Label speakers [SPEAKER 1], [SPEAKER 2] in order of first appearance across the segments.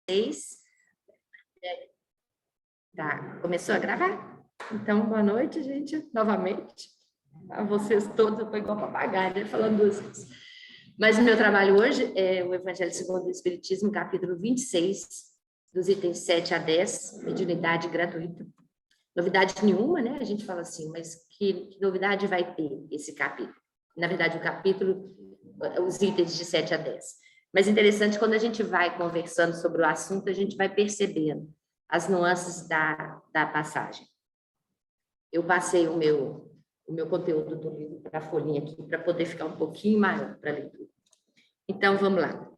[SPEAKER 1] 26. Tá, começou a gravar? Então, boa noite, gente, novamente. A vocês todos, eu estou igual papagaio, né, falando duas vezes. Mas o meu trabalho hoje é o Evangelho segundo o Espiritismo, capítulo 26, dos itens 7 a 10, mediunidade gratuita. Novidade nenhuma, né? A gente fala assim, mas que novidade vai ter esse capítulo? Na verdade, o capítulo, os itens de 7 a 10. Mas interessante, quando a gente vai conversando sobre o assunto, a gente vai percebendo as nuances da passagem. Eu passei o meu conteúdo do livro para a folhinha aqui, para poder ficar um pouquinho maior para a leitura. Então, vamos lá.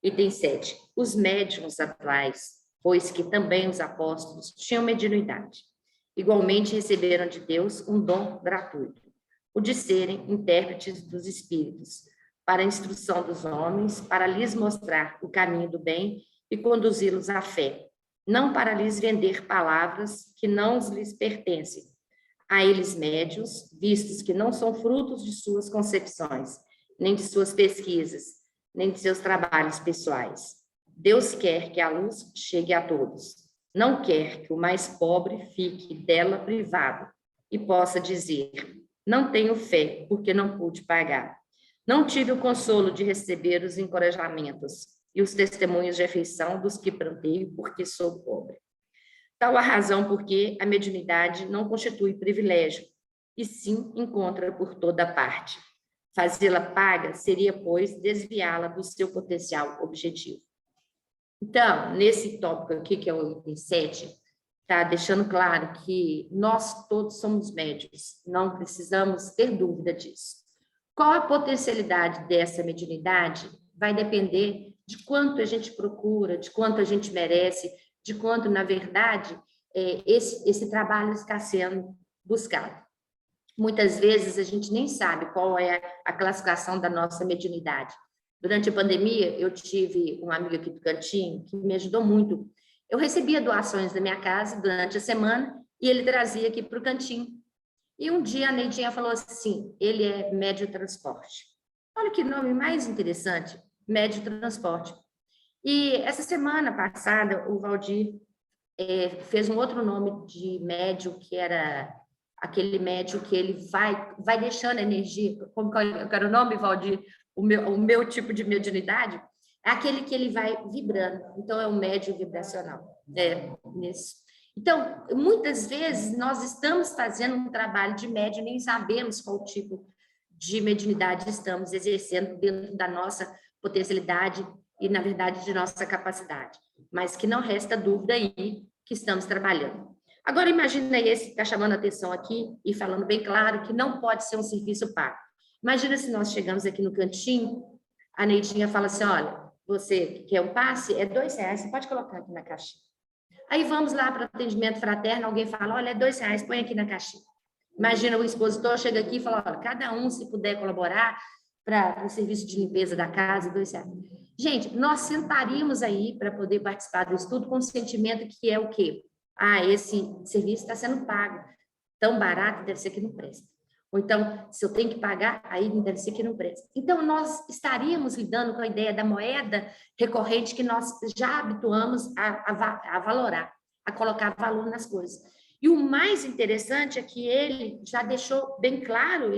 [SPEAKER 1] Item 7. Os médiuns atuais, pois que também os apóstolos tinham mediunidade, igualmente receberam de Deus um dom gratuito, o de serem intérpretes dos espíritos, para a instrução dos homens, para lhes mostrar o caminho do bem e conduzi-los à fé, não para lhes vender palavras que não lhes pertencem, a eles médiuns, vistos que não são frutos de suas concepções, nem de suas pesquisas, nem de seus trabalhos pessoais. Deus quer que a luz chegue a todos. Não quer que o mais pobre fique dela privado e possa dizer: não tenho fé porque não pude pagar. Não tive o consolo de receber os encorajamentos e os testemunhos de afeição dos que pranteio porque sou pobre. Tal a razão porque a mediunidade não constitui privilégio, e sim encontra por toda parte. Fazê-la paga seria, pois, desviá-la do seu potencial objetivo. Então, nesse tópico aqui, que é o item 7, está deixando claro que nós todos somos médiuns, não precisamos ter dúvida disso. Qual a potencialidade dessa mediunidade vai depender de quanto a gente procura, de quanto a gente merece, de quanto, na verdade, esse trabalho está sendo buscado. Muitas vezes a gente nem sabe qual é a classificação da nossa mediunidade. Durante a pandemia, eu tive um amigo aqui do Cantinho que me ajudou muito. Eu recebia doações da minha casa durante a semana e ele trazia aqui para o Cantinho. E um dia a Neidinha falou assim, ele é médio transporte. Olha que nome mais interessante, médio transporte. E essa semana passada, o Valdir fez um outro nome de médio, que era aquele médio que ele vai deixando energia. Como que eu quero o nome, Valdir? O meu tipo de mediunidade é aquele que ele vai vibrando. Então, é o médio vibracional. Nisso. Então, muitas vezes, nós estamos fazendo um trabalho de médio e nem sabemos qual tipo de mediunidade estamos exercendo dentro da nossa potencialidade e, na verdade, de nossa capacidade. Mas que não resta dúvida aí que estamos trabalhando. Agora, imagina esse que está chamando a atenção aqui e falando bem claro que não pode ser um serviço pago. Imagina se nós chegamos aqui no Cantinho, a Neidinha fala assim, olha, você que quer um passe, é R$2, você pode colocar aqui na caixinha. Aí vamos lá para o atendimento fraterno, alguém fala, olha, é R$2, põe aqui na caixinha. Imagina o expositor chega aqui e fala, olha, cada um, se puder colaborar para o serviço de limpeza da casa, R$2. Gente, nós sentaríamos aí para poder participar do estudo com o sentimento que é o quê? Ah, esse serviço está sendo pago. Tão barato, deve ser que não presta. Ou então, se eu tenho que pagar, aí deve ser que não presta. Então, nós estaríamos lidando com a ideia da moeda recorrente que nós já habituamos a valorar, a colocar valor nas coisas. E o mais interessante é que ele já deixou bem claro,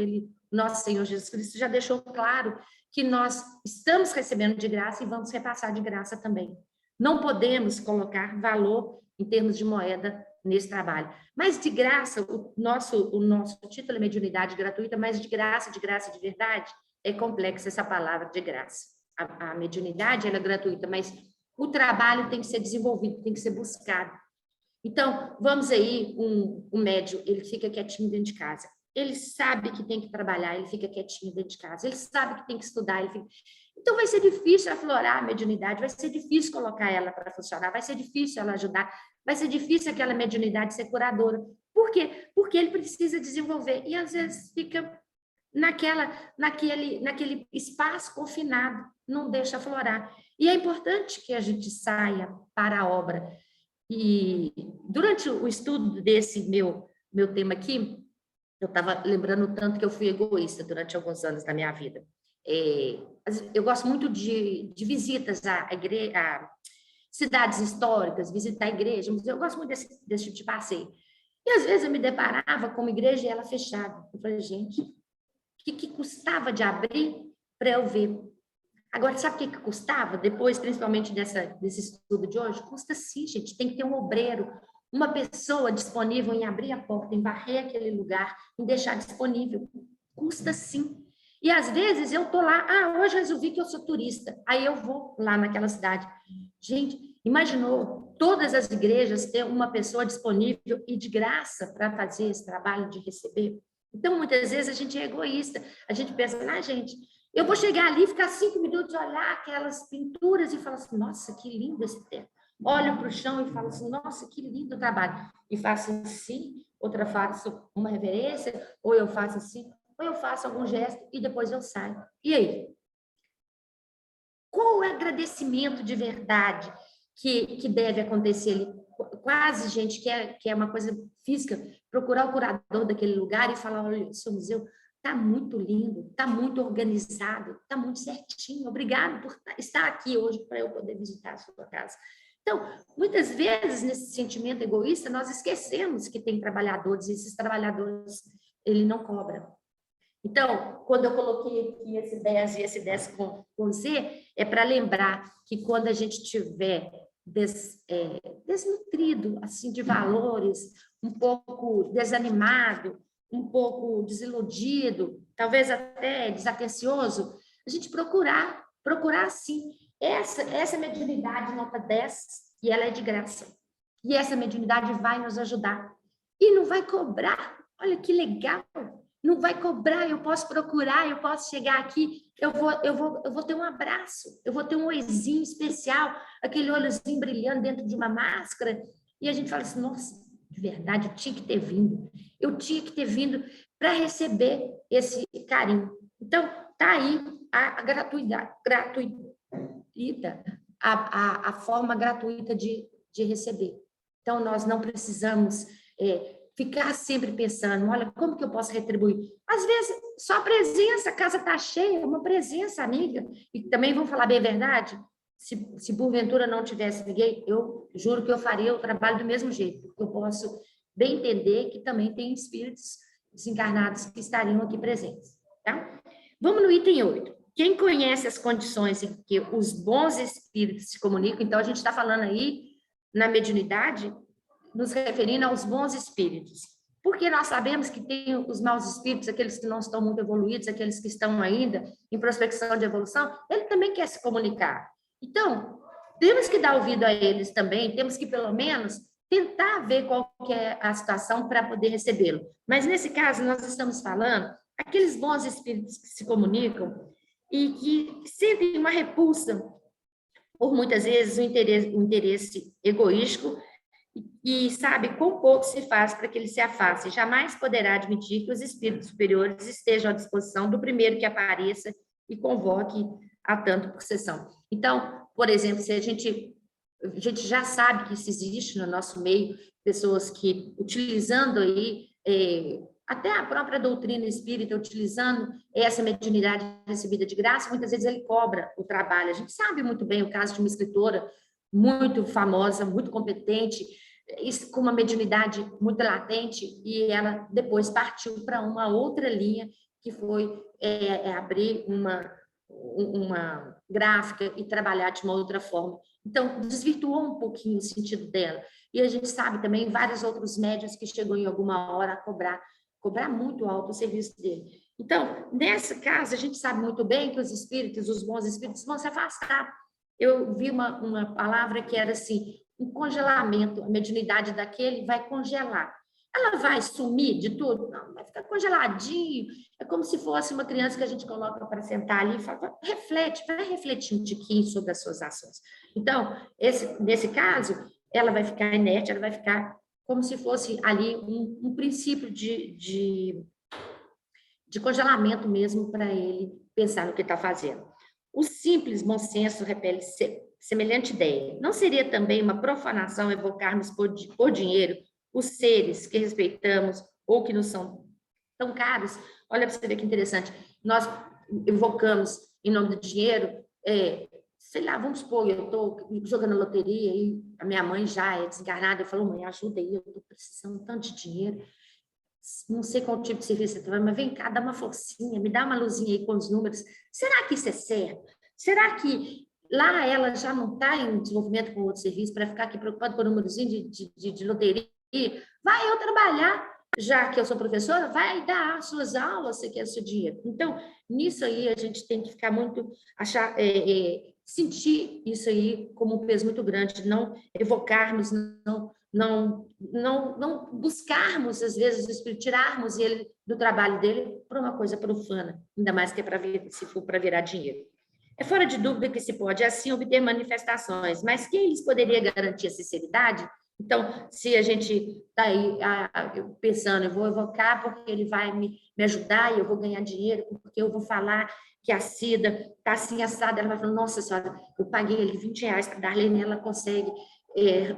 [SPEAKER 1] nosso Senhor Jesus Cristo já deixou claro que nós estamos recebendo de graça e vamos repassar de graça também. Não podemos colocar valor em termos de moeda nesse trabalho. Mas de graça, o nosso título é mediunidade gratuita, mas de graça de verdade, é complexa essa palavra de graça. A mediunidade ela é gratuita, mas o trabalho tem que ser desenvolvido, tem que ser buscado. Então, vamos aí, um médium, ele fica quietinho dentro de casa. Ele sabe que tem que trabalhar, ele fica quietinho dentro de casa. Ele sabe que tem que estudar, ele fica... Então, vai ser difícil aflorar a mediunidade, vai ser difícil colocar ela para funcionar, vai ser difícil ela ajudar, vai ser difícil aquela mediunidade ser curadora. Por quê? Porque ele precisa desenvolver. E, às vezes, fica naquele espaço confinado, não deixa aflorar. E é importante que a gente saia para a obra. E, durante o estudo desse meu tema aqui, eu estava lembrando tanto que eu fui egoísta durante alguns anos da minha vida. Eu gosto muito de visitas à igreja, cidades históricas, visitar igreja, museu. Eu gosto muito desse tipo de passeio. E às vezes eu me deparava com uma igreja e ela fechada. Eu falei, gente, o que custava de abrir para eu ver? Agora, sabe o que custava? Depois, principalmente desse estudo de hoje, custa sim, gente. Tem que ter um obreiro, uma pessoa disponível em abrir a porta, em varrer aquele lugar, em deixar disponível. Custa sim. E às vezes eu tô lá, hoje eu resolvi que eu sou turista, aí eu vou lá naquela cidade. Gente, imaginou todas as igrejas ter uma pessoa disponível e de graça para fazer esse trabalho de receber? Então, muitas vezes a gente é egoísta, a gente pensa, gente, eu vou chegar ali, ficar 5 minutos, olhar aquelas pinturas e falar assim, nossa, que lindo esse teto. Olho para o chão e falo assim, nossa, que lindo trabalho. E faço assim, outra faço uma reverência, ou eu faço assim, ou eu faço algum gesto e depois eu saio. E aí? Qual o agradecimento de verdade que deve acontecer ali? Quase, gente, que é uma coisa física, procurar o curador daquele lugar e falar, olha, seu museu está muito lindo, está muito organizado, está muito certinho. Obrigado por estar aqui hoje para eu poder visitar a sua casa. Então, muitas vezes, nesse sentimento egoísta, nós esquecemos que tem trabalhadores, e esses trabalhadores, ele não cobra. Então, quando eu coloquei aqui esse 10 e esse 10 com Z, é para lembrar que quando a gente tiver desnutrido assim, de valores, um pouco desanimado, um pouco desiludido, talvez até desatencioso, a gente procurar sim. Essa mediunidade nota 10, e ela é de graça. E essa mediunidade vai nos ajudar. E não vai cobrar. Olha que legal! Não vai cobrar, eu posso procurar, eu posso chegar aqui, eu vou ter um abraço, eu vou ter um oizinho especial, aquele olhozinho brilhando dentro de uma máscara, e a gente fala assim, nossa, de verdade, eu tinha que ter vindo para receber esse carinho. Então, tá aí a gratuidade, a forma gratuita de receber. Então, nós não precisamos ficar sempre pensando, olha, como que eu posso retribuir? Às vezes, só a presença, a casa está cheia, uma presença amiga. E também vou falar bem a verdade, se porventura não tivesse ninguém, eu juro que eu faria o trabalho do mesmo jeito, porque eu posso bem entender que também tem espíritos desencarnados que estariam aqui presentes. Tá? Vamos no item 8. Quem conhece as condições em que os bons espíritos se comunicam, então a gente está falando aí na mediunidade, nos referindo aos bons espíritos. Porque nós sabemos que tem os maus espíritos, aqueles que não estão muito evoluídos, aqueles que estão ainda em prospecção de evolução, ele também quer se comunicar. Então, temos que dar ouvido a eles também, temos que, pelo menos, tentar ver qual que é a situação para poder recebê-lo. Mas, nesse caso, nós estamos falando aqueles bons espíritos que se comunicam e que sentem uma repulsa por, muitas vezes, um interesse egoístico e sabe quão pouco se faz para que ele se afaste. Jamais poderá admitir que os espíritos superiores estejam à disposição do primeiro que apareça e convoque a tanto por sessão. Então, por exemplo, se a gente já sabe que isso existe no nosso meio, pessoas que, utilizando aí, até a própria doutrina espírita, utilizando essa mediunidade recebida de graça, muitas vezes ele cobra o trabalho. A gente sabe muito bem o caso de uma escritora muito famosa, muito competente, com uma mediunidade muito latente, e ela depois partiu para uma outra linha, que foi abrir uma gráfica e trabalhar de uma outra forma. Então, desvirtuou um pouquinho o sentido dela. E a gente sabe também vários outros médiuns que chegou em alguma hora a cobrar muito alto o serviço dele. Então, nesse caso, a gente sabe muito bem que os espíritos, os bons espíritos, vão se afastar. Eu vi uma palavra que era assim, um congelamento, a mediunidade daquele vai congelar. Ela vai sumir de tudo? Não, vai ficar congeladinho. É como se fosse uma criança que a gente coloca para sentar ali e fala, reflete, vai refletir um tiquinho sobre as suas ações. Então, nesse caso, ela vai ficar inerte, ela vai ficar como se fosse ali um princípio de congelamento mesmo para ele pensar no que está fazendo. O simples bom senso repele semelhante ideia. Não seria também uma profanação evocarmos por dinheiro os seres que respeitamos ou que nos são tão caros? Olha para você ver que interessante. Nós evocamos, em nome do dinheiro, sei lá, vamos supor, eu estou jogando loteria e a minha mãe já é desencarnada, eu falo, mãe, ajuda aí, eu estou precisando tanto de dinheiro, não sei qual tipo de serviço você trabalha, mas vem cá, dá uma forcinha, me dá uma luzinha aí com os números. Será que isso é certo? Será que lá ela já não está em desenvolvimento com outro serviço para ficar aqui preocupada com o númerozinho de loteria? Vai eu trabalhar, já que eu sou professora, vai dar as suas aulas, você quer o seu dinheiro. Então, nisso aí a gente tem que ficar muito, sentir isso aí como um peso muito grande, não evocarmos, não buscarmos, às vezes, o espírito, tirarmos ele do trabalho dele para uma coisa profana, ainda mais que é para se for para virar dinheiro. É fora de dúvida que se pode, assim, obter manifestações, mas quem lhes poderia garantir a sinceridade? Então, se a gente está aí pensando, eu vou evocar porque ele vai me ajudar e eu vou ganhar dinheiro, porque eu vou falar que a Cida está assim assada, ela vai falar, nossa senhora, eu paguei ele R$20 para Darlene, ela consegue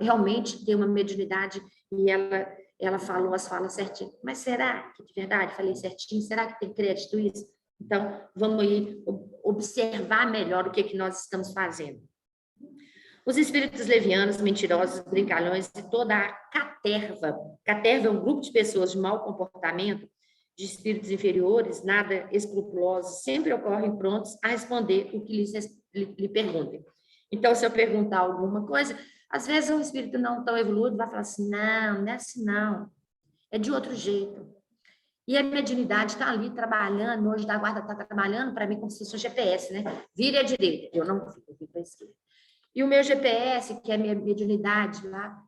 [SPEAKER 1] realmente ter uma mediunidade e ela falou as falas certinho. Mas será que de verdade falei certinho? Será que tem crédito isso? Então, vamos aí observar melhor o que nós estamos fazendo. Os espíritos levianos, mentirosos, brincalhões e toda a caterva. Caterva é um grupo de pessoas de mau comportamento, de espíritos inferiores, nada escrupulosos, sempre ocorrem prontos a responder o que lhe perguntem. Então, se eu perguntar alguma coisa, às vezes um espírito não tão evoluído vai falar assim, não é assim não, é de outro jeito. E a mediunidade está ali trabalhando, meu anjo da guarda está trabalhando para mim como se fosse um GPS, né? Vire à direita, eu não viro, eu viro para a esquerda. E o meu GPS, que é a minha mediunidade lá,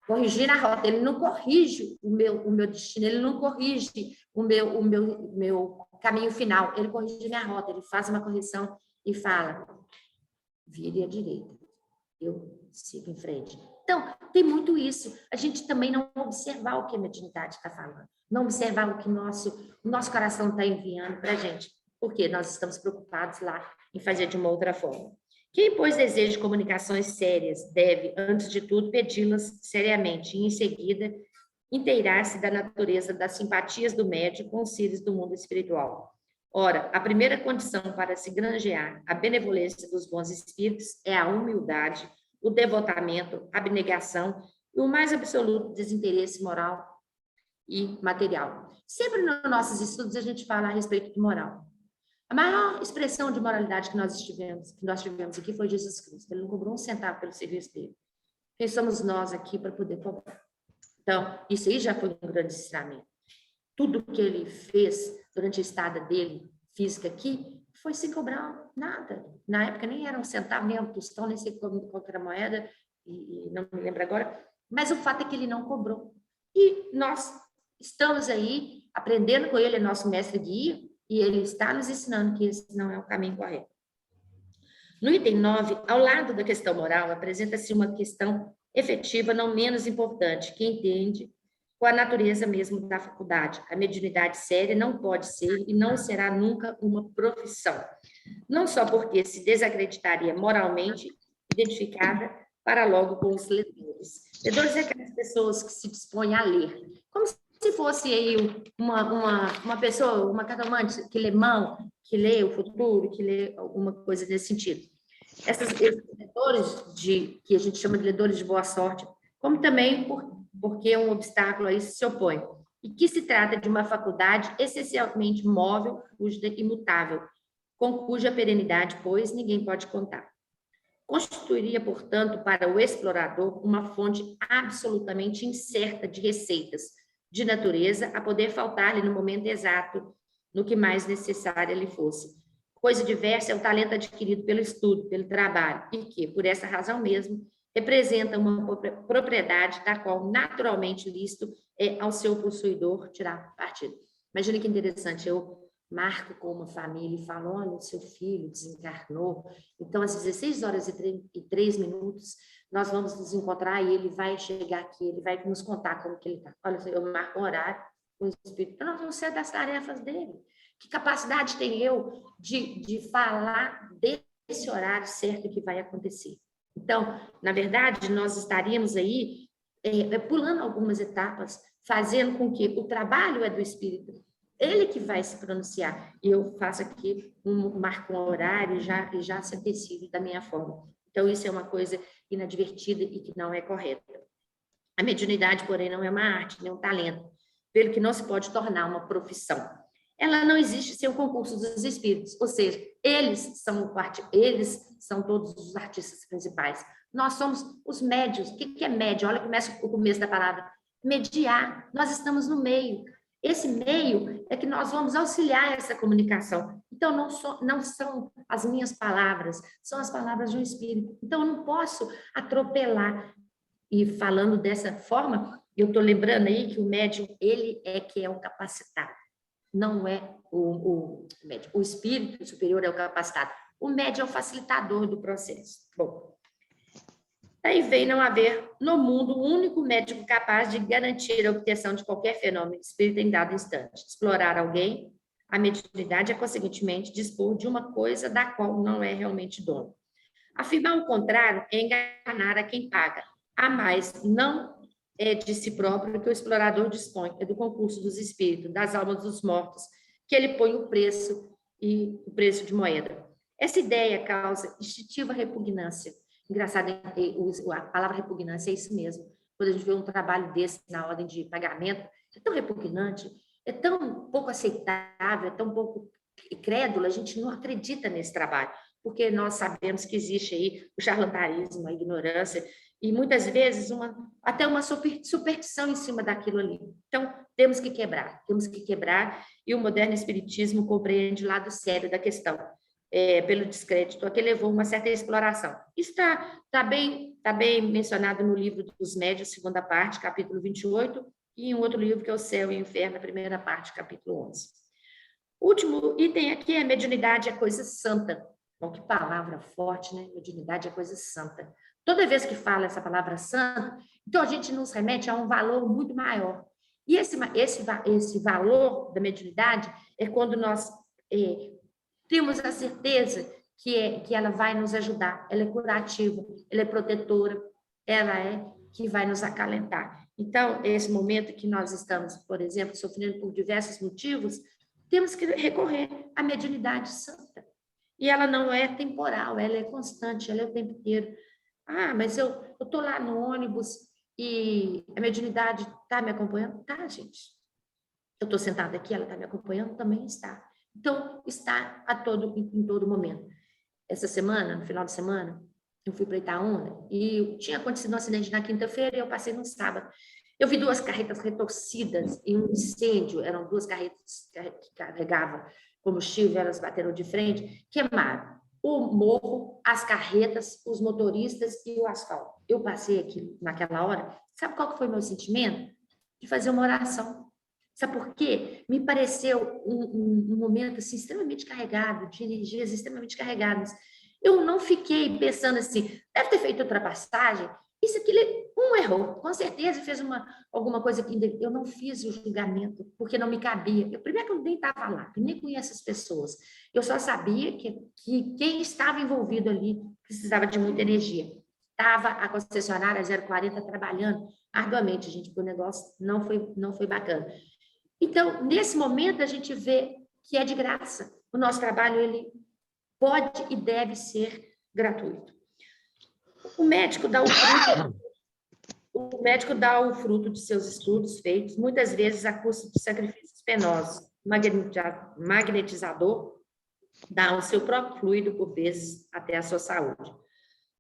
[SPEAKER 1] corrigir a rota, ele não corrige o meu destino, ele não corrige o meu caminho final, ele corrige minha rota, ele faz uma correção e fala, vire à direita, eu sigo em frente. Então, tem muito isso. A gente também não observar o que a mediunidade está falando, não observar o que o nosso coração está enviando para a gente, porque nós estamos preocupados lá em fazer de uma outra forma. Quem, pois, deseja comunicações sérias deve, antes de tudo, pedi-las seriamente e, em seguida, inteirar-se da natureza das simpatias do médium com os seres do mundo espiritual. Ora, a primeira condição para se granjear a benevolência dos bons espíritos é a humildade, o devotamento, a abnegação e o mais absoluto desinteresse moral e material. Sempre nos nossos estudos a gente fala a respeito de moral. A maior expressão de moralidade que nós tivemos aqui foi Jesus Cristo. Ele não cobrou um centavo pelo serviço dele. Quem somos nós aqui para poder cobrar? Então, isso aí já foi um grande ensinamento. Tudo que ele fez durante a estada dele, física aqui, foi sem cobrar nada. Na época nem era um centavo, nem um tostão, nem sei qual era a moeda, e não me lembro agora. Mas o fato é que ele não cobrou. E nós estamos aí aprendendo com ele, é nosso mestre guia, e ele está nos ensinando que esse não é o caminho correto. No item 9, ao lado da questão moral, apresenta-se uma questão efetiva não menos importante, que entende com a natureza mesmo da faculdade. A mediunidade séria não pode ser e não será nunca uma profissão. Não só porque se desacreditaria moralmente identificada para logo com os ledores. Ledores é aquelas pessoas que se dispõem a ler. Como se fosse aí uma pessoa, uma cartomante que lê mão, que lê o futuro, que lê alguma coisa nesse sentido. Esses ledores que a gente chama de ledores de boa sorte, como também porque um obstáculo a isso se opõe, e que se trata de uma faculdade essencialmente móvel, rígida e imutável, com cuja perenidade, pois, ninguém pode contar. Constituiria, portanto, para o explorador uma fonte absolutamente incerta de receitas, de natureza a poder faltar-lhe no momento exato, no que mais necessária lhe fosse. Coisa diversa é o talento adquirido pelo estudo, pelo trabalho, e que, por essa razão mesmo, representa uma propriedade da qual naturalmente lícito é ao seu possuidor tirar partido. Imagina que interessante, eu marco com uma família e falo, olha, o seu filho desencarnou, então às 16h03, nós vamos nos encontrar e ele vai chegar aqui, ele vai nos contar como que ele está. Olha, eu marco um horário com o espírito, nós vamos ser das tarefas dele. Que capacidade tem eu de falar desse horário certo que vai acontecer? Então, na verdade, nós estaríamos aí pulando algumas etapas, fazendo com que o trabalho é do espírito, ele que vai se pronunciar. E eu faço aqui, marco um horário e já se antecipo da minha forma. Então, isso é uma coisa inadvertida e que não é correta. A mediunidade, porém, não é uma arte, nem um talento, pelo que não se pode tornar uma profissão. Ela não existe sem o concurso dos espíritos, ou seja, eles são todos os artistas principais. Nós somos os médios. O que é médio? Olha o começo da palavra. Mediar. Nós estamos no meio. Esse meio é que nós vamos auxiliar essa comunicação. Então, não são as minhas palavras, são as palavras de um espírito. Então, eu não posso atropelar. E falando dessa forma, eu estou lembrando aí que o médium, ele é que é o capacitado. Não é o médium. O espírito superior é o capacitado. O médium é o facilitador do processo. Bom, daí vem não haver no mundo um único médico capaz de garantir a obtenção de qualquer fenômeno espírita em dado instante. Explorar alguém, a mediunidade é, consequentemente, dispor de uma coisa da qual não é realmente dono. Afirmar o contrário é enganar a quem paga. A mais, não é de si próprio que o explorador dispõe, é do concurso dos espíritos, das almas dos mortos, que ele põe o preço de moeda. Essa ideia causa instintiva repugnância. Engraçado, a palavra repugnância é isso mesmo. Quando a gente vê um trabalho desse na ordem de pagamento, é tão repugnante, é tão pouco aceitável, é tão pouco crédulo, a gente não acredita nesse trabalho, porque nós sabemos que existe aí o charlatanismo, a ignorância, e muitas vezes até uma superstição em cima daquilo ali. Então, temos que quebrar, e o moderno espiritismo compreende o lado sério da questão, pelo descrédito, a que levou uma certa exploração. Isso tá bem mencionado no livro dos Médiuns, segunda parte, capítulo 28, e em outro livro que é o Céu e o Inferno, primeira parte, capítulo 11. O último item aqui é mediunidade é coisa santa. Bom, que palavra forte, né? Mediunidade é coisa santa. Toda vez que fala essa palavra santa, então a gente nos remete a um valor muito maior. E esse valor da mediunidade é quando nós temos a certeza que ela vai nos ajudar, ela é curativa, ela é protetora, ela é que vai nos acalentar. Então, esse momento que nós estamos, por exemplo, sofrendo por diversos motivos, temos que recorrer à mediunidade santa. E ela não é temporal, ela é constante, ela é o tempo inteiro. Ah, mas eu estou lá no ônibus e a mediunidade está me acompanhando? Tá, gente. Eu estou sentada aqui, ela está me acompanhando? Também está. Então, está em todo momento. Essa semana, no final de semana, eu fui para Itaúna e tinha acontecido um acidente na quinta-feira e eu passei no sábado. Eu vi 2 carretas retorcidas em um incêndio, eram 2 carretas que carregavam combustível, elas bateram de frente, queimaram o morro, as carretas, os motoristas e o asfalto. Eu passei aqui naquela hora, sabe qual que foi o meu sentimento? De fazer uma oração. Sabe por quê? Me pareceu um momento assim, extremamente carregado, de energias extremamente carregadas. Eu não fiquei pensando assim, deve ter feito ultrapassagem, isso aqui, errou, com certeza fez alguma coisa que eu não fiz o julgamento, porque não me cabia. Primeiro que eu nem estava lá, eu nem conheço as pessoas. Eu só sabia que quem estava envolvido ali precisava de muita energia. Estava a concessionária 040 trabalhando arduamente, gente, porque o negócio não foi bacana. Então, nesse momento, a gente vê que é de graça. O nosso trabalho, ele pode e deve ser gratuito. O médico dá o fruto de seus estudos feitos, muitas vezes a custo de sacrifícios penosos. Magnetizador dá o seu próprio fluido, por vezes, até a sua saúde.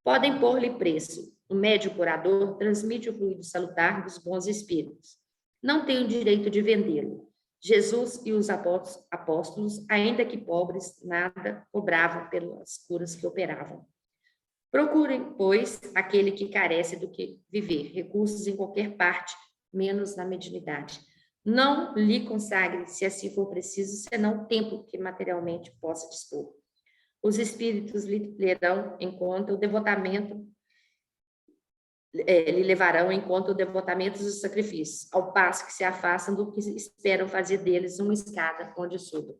[SPEAKER 1] Podem pôr-lhe preço. O médium curador transmite o fluido salutar dos bons espíritos. Não tem o direito de vendê-lo. Jesus e os apóstolos, ainda que pobres, nada cobravam pelas curas que operavam. Procurem, pois, aquele que carece do que viver, recursos em qualquer parte, menos na mediunidade. Não lhe consagre, se assim for preciso, senão o tempo que materialmente possa dispor. Os espíritos lhe levarão em conta o devotamento dos sacrifícios, ao passo que se afastam do que esperam fazer deles uma escada onde subam.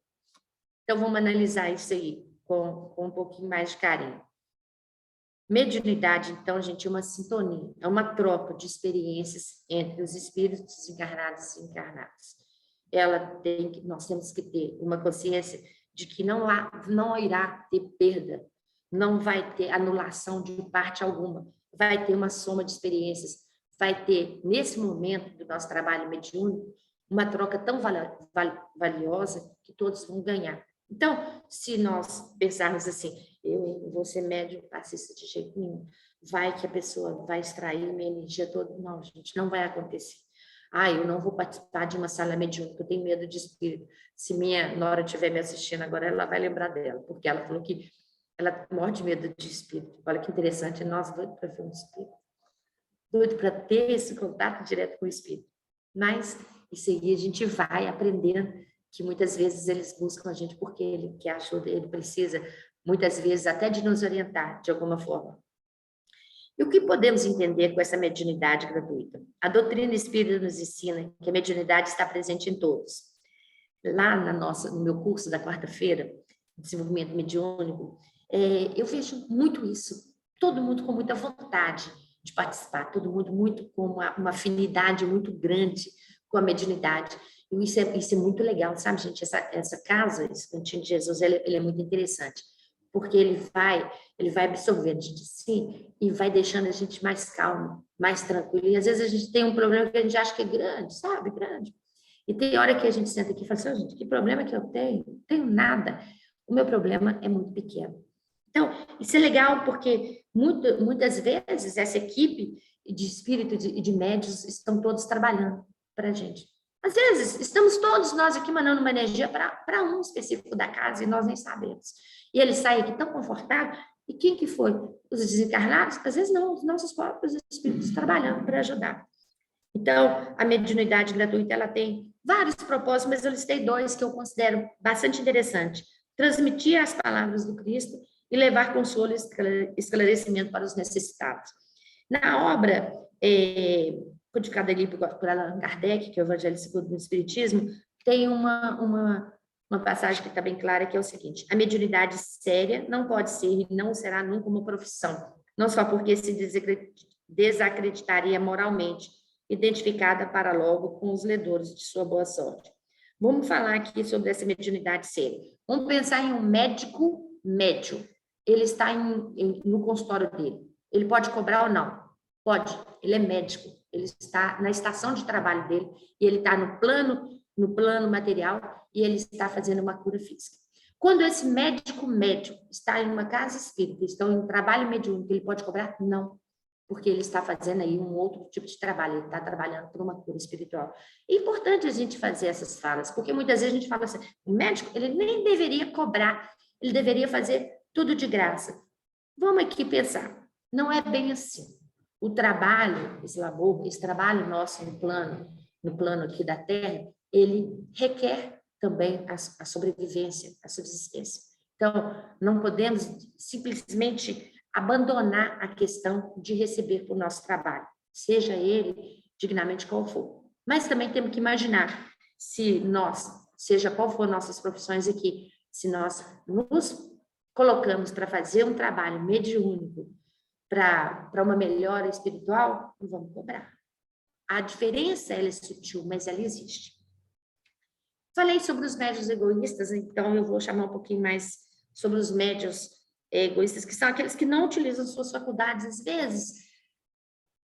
[SPEAKER 1] Então, vamos analisar isso aí com um pouquinho mais de carinho. Mediunidade, então, gente, é uma sintonia, é uma troca de experiências entre os espíritos encarnados e encarnados. nós temos que ter uma consciência de que não irá ter perda, não vai ter anulação de parte alguma, vai ter uma soma de experiências, vai ter, nesse momento do nosso trabalho mediúnico, uma troca tão valiosa que todos vão ganhar. Então, se nós pensarmos assim, eu vou ser médium passista de jeito nenhum, vai que a pessoa vai extrair minha energia toda. Não, gente, não vai acontecer. Eu não vou participar de uma sala mediúnica, eu tenho medo de espírito. Se minha nora estiver me assistindo agora, ela vai lembrar dela, porque ela falou que ela morre de medo de espírito. Olha que interessante, nós doidos para ver um espírito. Doido para ter esse contato direto com o espírito. Mas isso aí a gente vai aprendendo que muitas vezes eles buscam a gente porque ele quer ajuda, ele precisa, muitas vezes, até de nos orientar de alguma forma. E o que podemos entender com essa mediunidade gratuita? A doutrina espírita nos ensina que a mediunidade está presente em todos. Lá no meu curso da quarta-feira, desenvolvimento mediúnico, eu vejo muito isso. Todo mundo com muita vontade de participar, todo mundo muito com uma afinidade muito grande com a mediunidade. E isso é muito legal, sabe, gente? Essa casa, esse Cantinho de Jesus, ele é muito interessante, porque ele vai absorvendo de si e vai deixando a gente mais calmo, mais tranquilo. E às vezes a gente tem um problema que a gente acha que é grande, sabe? Grande. E tem hora que a gente senta aqui e fala assim, gente, que problema que eu tenho? Não tenho nada. O meu problema é muito pequeno. Então, isso é legal porque muitas vezes essa equipe de espírito e de médios estão todos trabalhando para a gente. Às vezes, estamos todos nós aqui mandando uma energia para um específico da casa e nós nem sabemos. E ele sai aqui tão confortável. E quem que foi? Os desencarnados? Às vezes não, os nossos próprios espíritos trabalhando para ajudar. Então, a mediunidade gratuita, ela tem vários propósitos, mas eu listei 2 que eu considero bastante interessante. Transmitir as palavras do Cristo e levar consolo e esclarecimento para os necessitados. Na obra codificada ali por Allan Kardec, que é o Evangelho segundo o Espiritismo, tem uma passagem que está bem clara, que é o seguinte: a mediunidade séria não pode ser e não será nunca uma profissão, não só porque se desacreditaria moralmente, identificada para logo com os ledores de sua boa sorte. Vamos falar aqui sobre essa mediunidade séria. Vamos pensar em um médico médium. Ele está no consultório dele. Ele pode cobrar ou não? Pode. Ele é médico. Ele está na estação de trabalho dele e ele está no plano material e ele está fazendo uma cura física. Quando esse médico médium está em uma casa espírita, está em um trabalho mediúnico, ele pode cobrar? Não. Porque ele está fazendo aí um outro tipo de trabalho, ele está trabalhando por uma cura espiritual. É importante a gente fazer essas falas, porque muitas vezes a gente fala assim, o médico, ele nem deveria cobrar, ele deveria fazer tudo de graça. Vamos aqui pensar, não é bem assim. O trabalho, esse labor, esse trabalho nosso no plano aqui da Terra, ele requer também a sobrevivência, a subsistência. Então, não podemos simplesmente abandonar a questão de receber por nosso trabalho, seja ele dignamente qual for. Mas também temos que imaginar, se nós, seja qual for nossas profissões aqui, se nós nos colocamos para fazer um trabalho mediúnico, para uma melhora espiritual, não vamos cobrar. A diferença, ela é sutil, mas ela existe. Falei sobre os médios egoístas, então eu vou chamar um pouquinho mais sobre os médios egoístas, que são aqueles que não utilizam suas faculdades. Às vezes,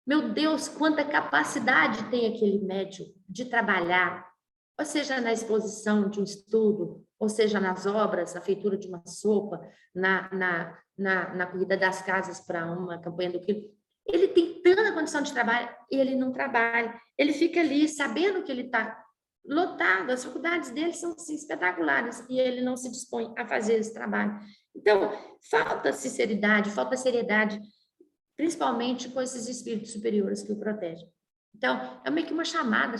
[SPEAKER 1] meu Deus, quanta capacidade tem aquele médium de trabalhar, ou seja, na exposição de um estudo, ou seja, nas obras, na feitura de uma sopa, na corrida das casas para uma campanha do quilo. Ele tem tanta condição de trabalho e ele não trabalha. Ele fica ali sabendo que ele está lotado, as faculdades dele são assim, espetaculares e ele não se dispõe a fazer esse trabalho. Então, falta sinceridade, falta seriedade, principalmente com esses espíritos superiores que o protegem. Então, é meio que uma chamada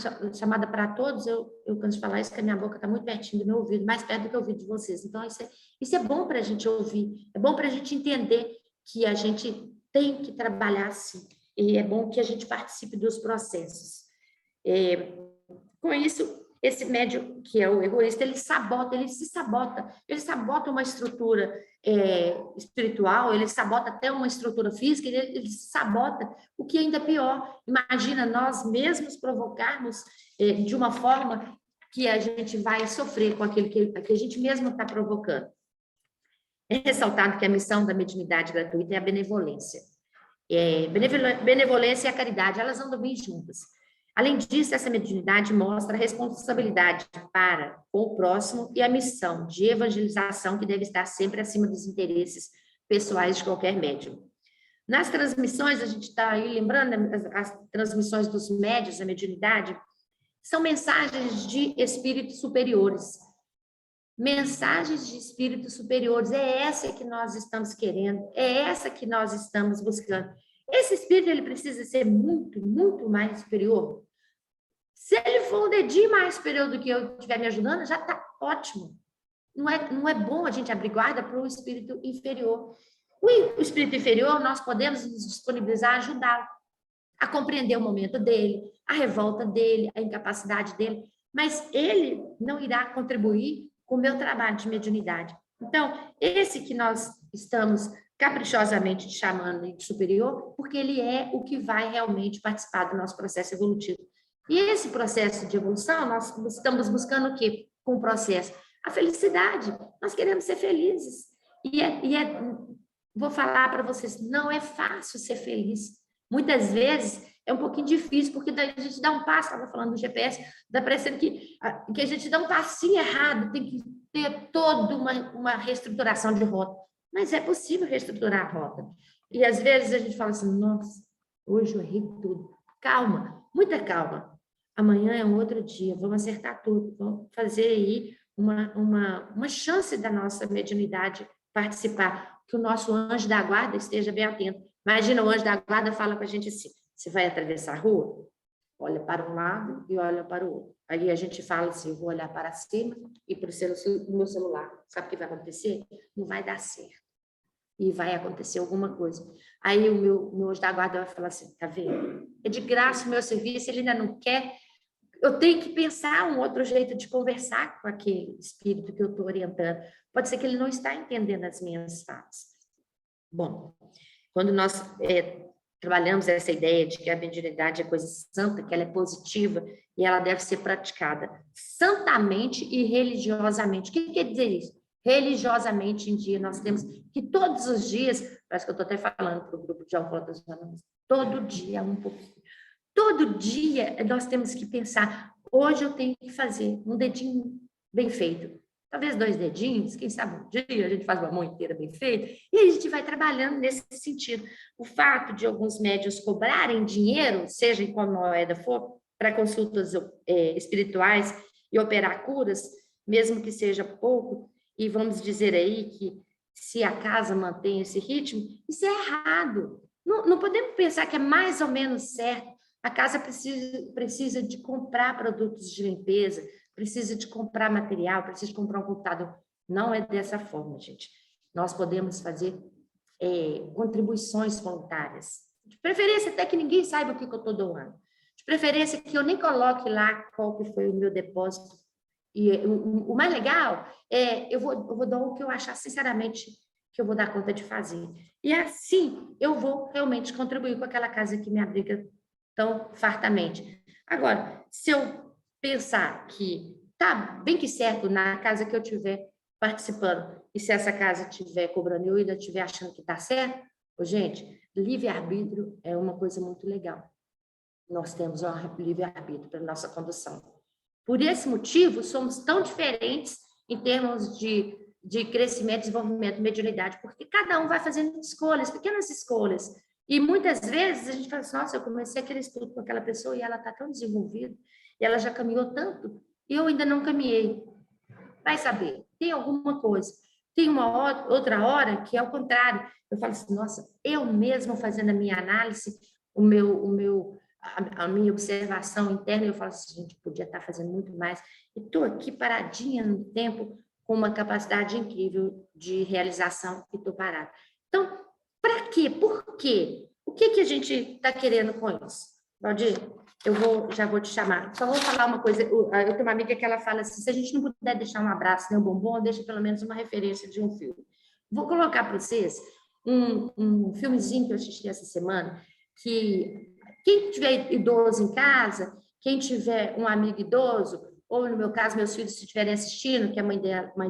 [SPEAKER 1] para todos. Eu canso de falar isso, que a minha boca está muito pertinho do meu ouvido, mais perto do que o ouvido de vocês. Então, isso é bom para a gente ouvir, é bom para a gente entender que a gente tem que trabalhar assim, e é bom que a gente participe dos processos. Com isso, esse médium, que é o egoísta, ele se sabota uma estrutura espiritual, ele sabota até uma estrutura física, ele se sabota, o que ainda é pior. Imagina nós mesmos provocarmos de uma forma que a gente vai sofrer com aquilo que a gente mesmo está provocando. É ressaltado que a missão da mediunidade gratuita é a benevolência. Benevolência e a caridade, elas andam bem juntas. Além disso, essa mediunidade mostra a responsabilidade para com o próximo e a missão de evangelização que deve estar sempre acima dos interesses pessoais de qualquer médium. Nas transmissões, a gente está aí lembrando, as transmissões dos médiuns, a mediunidade, são mensagens de espíritos superiores. Mensagens de espíritos superiores, é essa que nós estamos querendo, é essa que nós estamos buscando. Esse espírito, ele precisa ser muito, muito mais superior. Se ele for um dedinho mais superior do que eu estiver me ajudando, já está ótimo. Não é bom a gente abrir guarda para o espírito inferior. O espírito inferior, nós podemos nos disponibilizar a ajudá-lo, a compreender o momento dele, a revolta dele, a incapacidade dele, mas ele não irá contribuir com o meu trabalho de mediunidade. Então, esse que nós estamos caprichosamente chamando de superior, porque ele é o que vai realmente participar do nosso processo evolutivo. E esse processo de evolução, nós estamos buscando o quê? Com o processo? A felicidade. Nós queremos ser felizes. Vou falar para vocês, não é fácil ser feliz. Muitas vezes é um pouquinho difícil, porque daí a gente dá um passo, estava falando do GPS, dá parecendo que a gente dá um passinho errado, tem que ter toda uma reestruturação de rota. Mas é possível reestruturar a rota. E às vezes a gente fala assim, nossa, hoje eu errei tudo. Calma, muita calma. Amanhã é um outro dia, vamos acertar tudo, vamos fazer aí uma chance da nossa mediunidade participar, que o nosso anjo da guarda esteja bem atento. Imagina, o anjo da guarda fala com a gente assim, você vai atravessar a rua? Olha para um lado e olha para o outro. Aí a gente fala assim, eu vou olhar para cima e para o meu celular. Sabe o que vai acontecer? Não vai dar certo. E vai acontecer alguma coisa. Aí o meu anjo da guarda vai falar assim, tá vendo? É de graça o meu serviço, ele ainda não quer. Eu tenho que pensar um outro jeito de conversar com aquele espírito que eu estou orientando. Pode ser que ele não está entendendo as minhas falas. Bom, quando nós trabalhamos essa ideia de que a mediunidade é coisa santa, que ela é positiva e ela deve ser praticada santamente e religiosamente. O que quer dizer isso? Religiosamente, em dia, nós temos que todos os dias, parece que eu estou até falando para o grupo de alcoólatras, todo dia um pouquinho. Todo dia nós temos que pensar, hoje eu tenho que fazer um dedinho bem feito. Talvez 2 dedinhos, quem sabe um dia a gente faz uma mão inteira bem feita, e aí a gente vai trabalhando nesse sentido. O fato de alguns médiuns cobrarem dinheiro, seja em qual moeda for, para consultas espirituais e operar curas, mesmo que seja pouco, e vamos dizer aí que se a casa mantém esse ritmo, isso é errado. Não podemos pensar que é mais ou menos certo. A casa precisa de comprar produtos de limpeza, precisa de comprar material, precisa de comprar um computador. Não é dessa forma, gente. Nós podemos fazer contribuições voluntárias. De preferência, até que ninguém saiba o que eu estou doando. De preferência, que eu nem coloque lá qual que foi o meu depósito. E o mais legal é, eu vou dar o que eu achar, sinceramente, que eu vou dar conta de fazer. E assim, eu vou realmente contribuir com aquela casa que me abriga tão fartamente. Agora, se eu pensar que tá bem que certo na casa que eu estiver participando, e se essa casa estiver cobrando eu ainda estiver achando que está certo, gente, livre-arbítrio é uma coisa muito legal. Nós temos um livre-arbítrio para a nossa condução. Por esse motivo, somos tão diferentes em termos de crescimento, desenvolvimento, mediunidade, porque cada um vai fazendo escolhas, pequenas escolhas. E muitas vezes a gente fala assim, nossa, eu comecei aquele estudo com aquela pessoa e ela está tão desenvolvida, e ela já caminhou tanto, e eu ainda não caminhei. Vai saber, tem alguma coisa. Tem uma outra hora que é o contrário. Eu falo assim, nossa, eu mesmo fazendo a minha análise, a minha observação interna, eu falo assim, gente, podia estar fazendo muito mais. E estou aqui paradinha no tempo, com uma capacidade incrível de realização e estou parada. Então, para quê? Por quê? O que a gente está querendo com isso? Valdir, já vou te chamar. Só vou falar uma coisa. Eu tenho uma amiga que ela fala assim, se a gente não puder deixar um abraço nem um bombom, deixa pelo menos uma referência de um filme. Vou colocar para vocês um filmezinho que eu assisti essa semana, que quem tiver idoso em casa, quem tiver um amigo idoso, ou no meu caso, meus filhos, se estiverem assistindo, que a mãe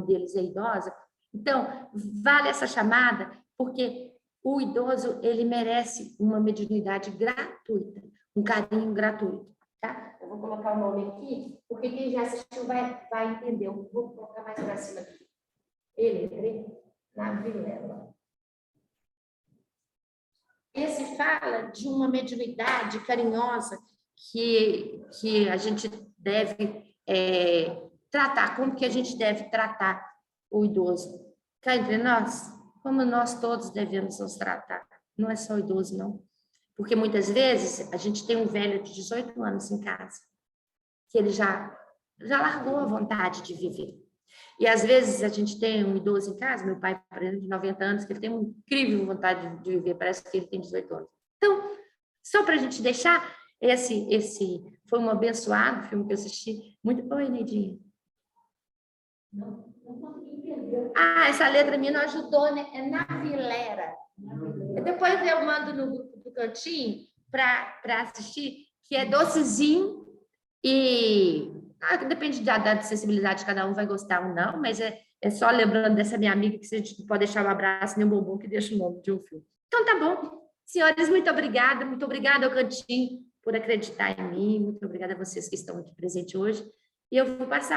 [SPEAKER 1] deles é idosa. Então, vale essa chamada, porque o idoso, ele merece uma mediunidade gratuita, um carinho gratuito, tá? Eu vou colocar o nome aqui, porque quem já assistiu vai entender. Eu vou colocar mais para cima aqui. Ele, na Vilela. Esse fala de uma mediunidade carinhosa que a gente deve tratar, como que a gente deve tratar o idoso. Cá entre nós, como nós todos devemos nos tratar. Não é só o idoso, não. Porque muitas vezes a gente tem um velho de 18 anos em casa, que ele já largou a vontade de viver. E às vezes a gente tem um idoso em casa, meu pai, por exemplo, de 90 anos, que ele tem uma incrível vontade de viver, parece que ele tem 18 anos. Então, só para a gente deixar, esse foi um abençoado filme que eu assisti. Muito. Oi, Neidinha. Não consegui entender. Essa letra minha não ajudou, né? É Navilera. Depois eu mando no grupo do Cantinho para assistir, que é docezinho e depende da sensibilidade de cada um, vai gostar ou não, mas é só lembrando dessa minha amiga que a gente não pode deixar um abraço nem um bombom que deixa o nome de um filme. Então tá bom. Senhores, muito obrigada ao Cantinho por acreditar em mim, muito obrigada a vocês que estão aqui presentes hoje. E eu vou passar